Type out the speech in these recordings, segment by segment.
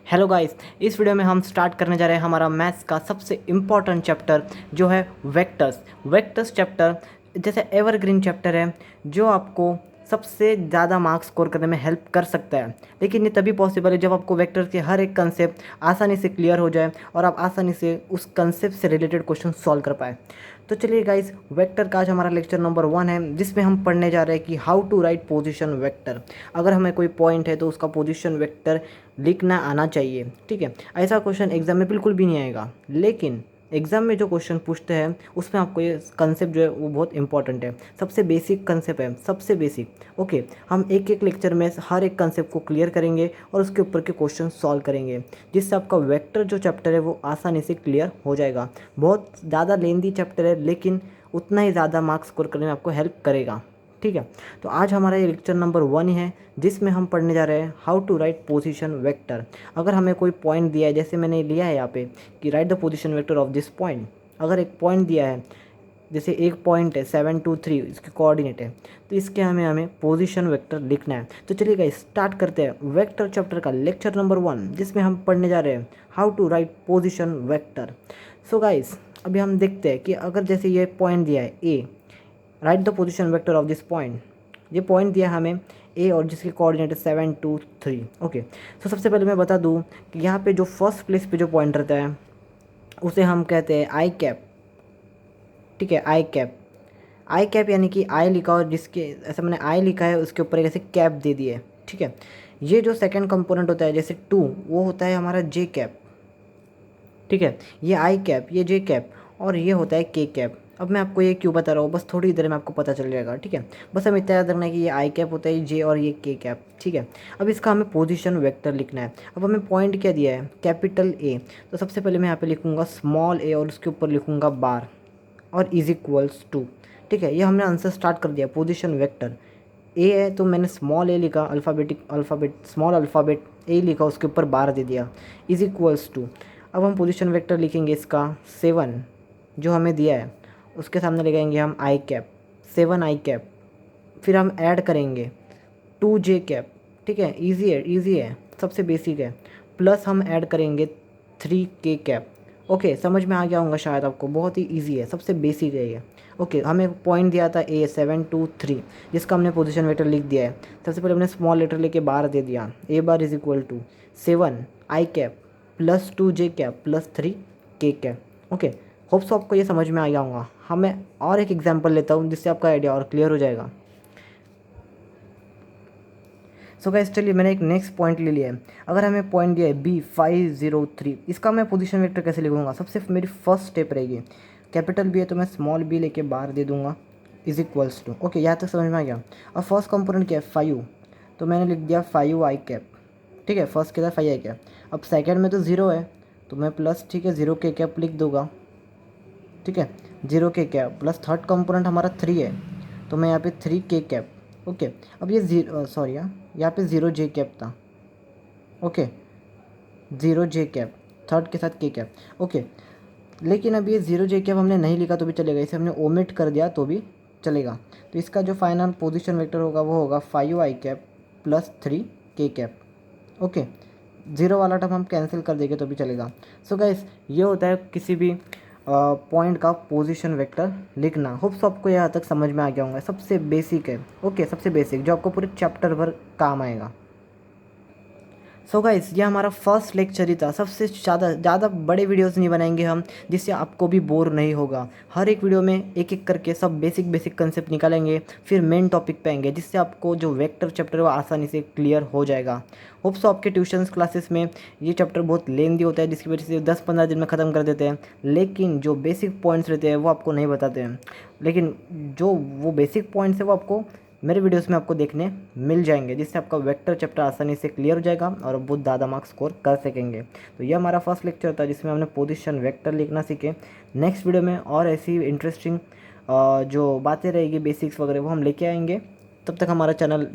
Hello guys, इस video में हम स्टार्ट करने जा रहे हैं हमारा मैथ्स का सबसे इम्पॉर्टेंट चैप्टर जो है वेक्टर्स चैप्टर जैसे एवरग्रीन चैप्टर है जो आपको सबसे ज़्यादा मार्क्स स्कोर करने में हेल्प कर सकता है। लेकिन ये तभी पॉसिबल है जब आपको वेक्टर के हर एक कंसेप्ट आसानी से क्लियर हो जाए और आप आसानी से उस कंसेप्ट से रिलेटेड क्वेश्चन सॉल्व कर पाए। तो चलिए गाइस, वेक्टर का आज हमारा लेक्चर नंबर 1 है जिसमें हम पढ़ने जा रहे हैं कि how to write position vector. अगर हमें कोई पॉइंट है तो उसका पोजीशन वेक्टर लिखना आना चाहिए। ठीक है, ऐसा क्वेश्चन एग्जाम में बिल्कुल भी नहीं आएगा, लेकिन एग्जाम में जो क्वेश्चन पूछते हैं उसमें आपको ये कंसेप्ट जो है वो बहुत इंपॉर्टेंट है। सबसे बेसिक कंसेप्ट है, सबसे बेसिक। ओके, हम एक एक लेक्चर में हर एक कंसेप्ट को क्लियर करेंगे और उसके ऊपर के क्वेश्चन सॉल्व करेंगे, जिससे आपका वेक्टर जो चैप्टर है वो आसानी से क्लियर हो जाएगा। बहुत ज़्यादा लेंदी चैप्टर है लेकिन उतना ही ज़्यादा मार्क्स स्कोर करने में आपको हेल्प करेगा। ठीक है, तो आज हमारा ये लेक्चर नंबर 1 है जिसमें हम पढ़ने जा रहे हैं how to write position vector. अगर हमें कोई पॉइंट दिया है, जैसे मैंने लिया है यहाँ पे कि right the position vector of this point. अगर एक पॉइंट दिया है, जैसे एक पॉइंट है 7 2 3, इसके कोऑर्डिनेट है, तो इसके हमें पोजीशन वेक्टर लिखना है। तो चलिए गाइस स्टार्ट करते हैं वेक्टर चैप्टर का लेक्चर नंबर 1 जिसमें हम पढ़ने जा रहे हैं how to write position vector. So guys अभी हम देखते हैं कि अगर जैसे ये पॉइंट दिया है A, write the position vector of this point. ये पॉइंट दिया हमें ए और जिसके कोऑर्डिनेट है 7 2 3। ओके, तो सबसे पहले मैं बता दूं कि यहाँ पे जो फर्स्ट प्लेस पे जो पॉइंट रहता है उसे हम कहते हैं आई कैप। ठीक है, आई कैप यानी कि आई लिखा और जिसके ऐसा मैंने आई लिखा है उसके ऊपर एक ऐसे कैप दे दी है। ठीक है, ये जो सेकंड कंपोनेंट होता है जैसे 2, वो होता है हमारा जे कैप। ठीक है, ये आई कैप, ये जे कैप और ये होता है के कैप। अब मैं आपको ये क्यों बता रहा हूँ, बस थोड़ी देर में आपको पता चल जाएगा। ठीक है, बस हमें इतना याद रखना है कि ये आई कैप होता है जे और ये के कैप। ठीक है, अब इसका हमें पोजीशन वेक्टर लिखना है। अब हमें पॉइंट क्या दिया है, कैपिटल ए। तो सबसे पहले मैं यहाँ पे लिखूँगा स्मॉल ए और उसके ऊपर लिखूँगा बार और इज इक्वल्स टू। ठीक है, ये हमने आंसर स्टार्ट कर दिया। पोजीशन वेक्टर ए है तो मैंने स्मॉल ए लिखा, अल्फ़ाबेट स्मॉल अल्फ़ाबेट ए लिखा, उसके ऊपर बार दे दिया, इज इक्वल्स टू। अब हम पोजीशन वेक्टर लिखेंगे इसका 7 जो हमें दिया है, उसके सामने लगाएंगे हम आई कैप, 7 आई कैप। फिर हम ऐड करेंगे 2 जे कैप। ठीक है, इजी है, सबसे बेसिक है। प्लस हम ऐड करेंगे 3 के कैप। ओके, समझ में आ गया होगा शायद आपको, बहुत ही इजी है, सबसे बेसिक है ये। ओके, हमें पॉइंट दिया था ए 7 2 3 जिसका हमने पोजीशन वेक्टर लिख दिया है। सबसे पहले हमने स्मॉल लेटर लेके बार दे दिया, A bar is equal to 7 I cap plus 2 J cap plus 3 K cap. Okay, hope so आपको ये समझ में आ गया होगा। मैं और एक एग्जांपल लेता हूँ जिससे आपका आइडिया और क्लियर हो जाएगा। सो गाइस चलिए, मैंने एक नेक्स्ट पॉइंट ले लिया है। अगर हमें पॉइंट दिया है B503, इसका मैं पोजीशन वेक्टर कैसे लिखूँगा, सबसे मेरी फर्स्ट स्टेप रहेगी, कैपिटल बी है तो मैं स्मॉल बी लेके बाहर दे दूंगा, इज इक्वल्स टू। ओके, यहाँ तक समझ में आ गया। अब फर्स्ट कंपोनेंट क्या है 5, तो मैंने लिख दिया 5 आई कैप। ठीक है, फर्स्ट के साथ 5 आई कैप। अब सेकेंड में तो 0 है तो मैं प्लस, ठीक है, 0 के कैप लिख दूंगा। ठीक है, 0 के कैप प्लस थर्ड कंपोनेंट हमारा 3 है तो मैं यहाँ पे 3 के कैप। ओके, अब ये सॉरी यहाँ पे 0 जे कैप था। ओके, 0 जे कैप थर्ड के साथ के कैप। ओके, लेकिन अब ये 0 जे कैप हमने नहीं लिखा तो भी चलेगा, इसे हमने ओमिट कर दिया तो भी चलेगा। तो इसका जो फाइनल पोजीशन वेक्टर होगा वो होगा 5 आई cap plus 3 K cap. Okay, 0 वाला टर्म हम कैंसिल कर देंगे तो भी चलेगा। सो गाइस, ये होता है किसी भी पॉइंट का पोजीशन वेक्टर लिखना। होप सो आपको यहाँ तक समझ में आ गया होगा, सबसे बेसिक है। ओके, सबसे बेसिक जो आपको पूरे चैप्टर भर काम आएगा। सो गाइस, ये हमारा फर्स्ट लेक्चर ही था। सबसे ज़्यादा बड़े वीडियोस नहीं बनाएंगे हम, जिससे आपको भी बोर नहीं होगा। हर एक वीडियो में एक एक करके सब बेसिक कंसेप्ट निकालेंगे, फिर मेन टॉपिक पे आएंगे, जिससे आपको जो वेक्टर चैप्टर है वो आसानी से क्लियर हो जाएगा। होप सो आपके ट्यूशन्स क्लासेस में ये चैप्टर बहुत लेंदी होता है, जिसकी वजह से 10-15 दिन में ख़त्म कर देते हैं, लेकिन जो बेसिक पॉइंट्स रहते हैं वो आपको नहीं बताते हैं। लेकिन जो वो बेसिक पॉइंट्स है वो आपको मेरे वीडियोस में आपको देखने मिल जाएंगे, जिससे आपका वेक्टर चैप्टर आसानी से क्लियर हो जाएगा और बहुत ज़्यादा मार्क्स स्कोर कर सकेंगे। तो ये हमारा फर्स्ट लेक्चर था जिसमें हमने पोजीशन वेक्टर लिखना सीखे। नेक्स्ट वीडियो में और ऐसी इंटरेस्टिंग जो बातें रहेगी बेसिक्स वगैरह वो हम लेके आएंगे। तब तक हमारा channel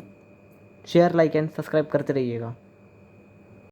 share, like and subscribe करते रहिएगा।